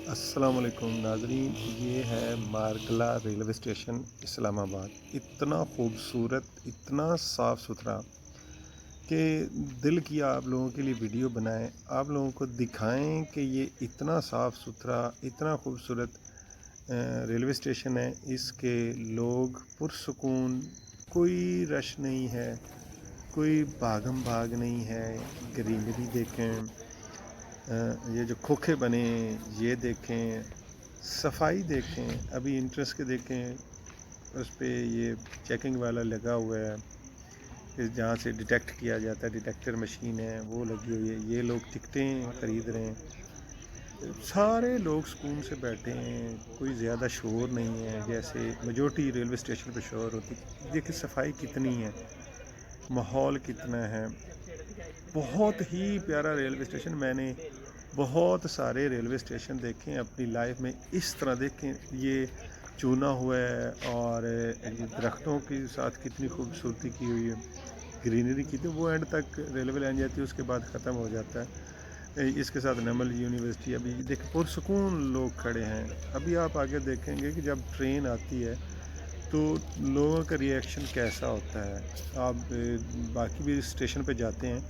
السلام علیکم ناظرین، یہ ہے مارگلہ ریلوے اسٹیشن اسلام آباد۔ اتنا خوبصورت، اتنا صاف ستھرا کہ دل کیا آپ لوگوں کے لیے ویڈیو بنائیں، آپ لوگوں کو دکھائیں کہ یہ اتنا صاف ستھرا، اتنا خوبصورت ریلوے اسٹیشن ہے۔ اس کے لوگ پرسکون، کوئی رش نہیں ہے، کوئی بھاگم بھاگ نہیں ہے۔ گرینری دیکھیں، یہ جو کھوکھے بنے یہ دیکھیں، صفائی دیکھیں، ابھی انٹرس کے دیکھیں، اس پہ یہ چیکنگ والا لگا ہوا ہے کہ جہاں سے ڈیٹیکٹ کیا جاتا ہے، ڈیٹیکٹر مشین ہے وہ لگی ہوئی ہے۔ یہ لوگ ٹکٹیں خرید رہے ہیں، سارے لوگ سکون سے بیٹھے ہیں، کوئی زیادہ شور نہیں ہے جیسے میجورٹی ریلوے اسٹیشن پہ شور ہوتی۔ دیکھیں صفائی کتنی ہے، ماحول کتنا ہے، بہت ہی پیارا ریلوے اسٹیشن۔ میں نے بہت سارے ریلوے اسٹیشن دیکھیں اپنی لائف میں، اس طرح دیکھیں یہ چونا ہوا ہے اور یہ درختوں کے ساتھ کتنی خوبصورتی کی ہوئی ہے، گرینری کی تھی، وہ اینڈ تک ریلوے لائن جاتی ہے، اس کے بعد ختم ہو جاتا ہے۔ اس کے ساتھ نمل یونیورسٹی، ابھی دیکھیں پرسکون لوگ کھڑے ہیں۔ ابھی آپ آگے دیکھیں گے کہ جب ٹرین آتی ہے تو لوگوں کا ریئیکشن کیسا ہوتا ہے۔ آپ باقی بھی اسٹیشن پہ جاتے ہیں،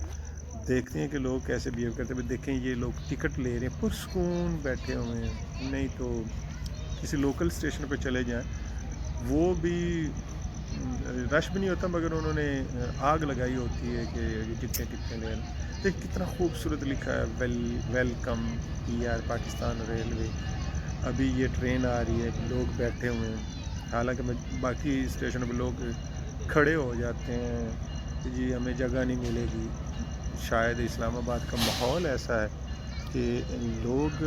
دیکھتے ہیں کہ لوگ کیسے بیہیو کرتے ہیں۔ دیکھیں یہ لوگ ٹکٹ لے رہے ہیں، پرسکون بیٹھے ہوئے ہیں۔ نہیں تو کسی لوکل اسٹیشن پہ چلے جائیں، وہ بھی رش بھی نہیں ہوتا، مگر انہوں نے آگ لگائی ہوتی ہے کہ یہ ٹکٹیں کتنے لے رہے ہیں۔ دیکھ کتنا خوبصورت لکھا ہے، welcome P R Pakistan railway. ابھی یہ ٹرین آ رہی ہے، لوگ بیٹھے ہوئے ہیں، حالانکہ باقی اسٹیشنوں پہ لوگ کھڑے ہو جاتے ہیں کہ جی ہمیں جگہ نہیں ملے گی۔ شاید اسلام آباد کا ماحول ایسا ہے کہ لوگ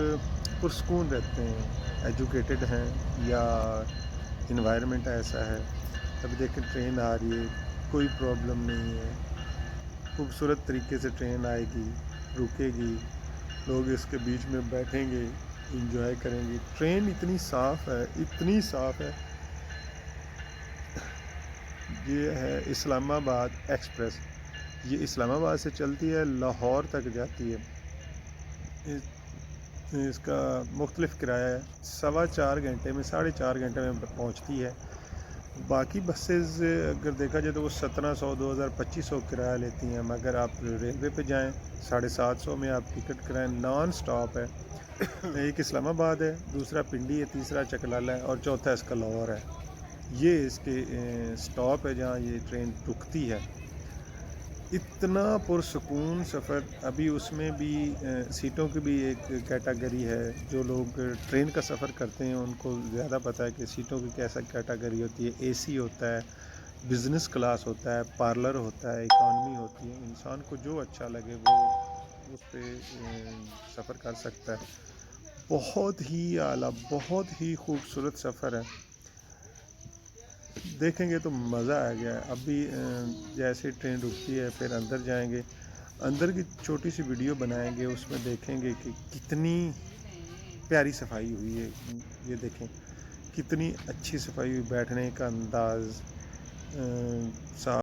پرسکون رہتے ہیں، ایجوکیٹڈ ہیں، یا انوائرمنٹ ایسا ہے۔ ابھی دیکھیں ٹرین آ رہی ہے، کوئی پرابلم نہیں ہے، خوبصورت طریقے سے ٹرین آئے گی، رکے گی، لوگ اس کے بیچ میں بیٹھیں گے، انجوائے کریں گے۔ ٹرین اتنی صاف ہے، اتنی صاف ہے۔ یہ ہے اسلام آباد ایکسپریس، یہ اسلام آباد سے چلتی ہے، لاہور تک جاتی ہے۔ اس کا مختلف کرایہ ہے، 4.25 گھنٹے میں، 4.5 گھنٹے میں پہنچتی ہے۔ باقی بسز اگر دیکھا جائے تو وہ 1700 2200 کرایہ لیتی ہیں، مگر آپ ریلوے پہ جائیں 750 میں آپ ٹکٹ کرائیں، نان سٹاپ ہے۔ ایک اسلام آباد ہے، دوسرا پنڈی ہے، تیسرا چکلالہ ہے، اور چوتھا اس کا لاہور ہے۔ یہ اس کے سٹاپ ہے جہاں یہ ٹرین رکتی ہے۔ اتنا پرسکون سفر۔ ابھی اس میں بھی سیٹوں کی بھی ایک کیٹاگری ہے، جو لوگ ٹرین کا سفر کرتے ہیں ان کو زیادہ پتہ ہے کہ سیٹوں کی کیسا کیٹاگری ہوتی ہے۔ اے سی ہوتا ہے، بزنس کلاس ہوتا ہے، پارلر ہوتا ہے، اکانومی ہوتی ہے۔ انسان کو جو اچھا لگے وہ اس پہ سفر کر سکتا ہے۔ بہت ہی اعلیٰ، بہت ہی خوبصورت سفر ہے، دیکھیں گے تو مزہ آ گیا ہے۔ ابھی جیسے ٹرین رکتی ہے پھر اندر جائیں گے، اندر کی چھوٹی سی ویڈیو بنائیں گے، اس میں دیکھیں گے کہ کتنی پیاری صفائی ہوئی ہے۔ یہ دیکھیں کتنی اچھی صفائی ہوئی، بیٹھنے کا انداز، صاف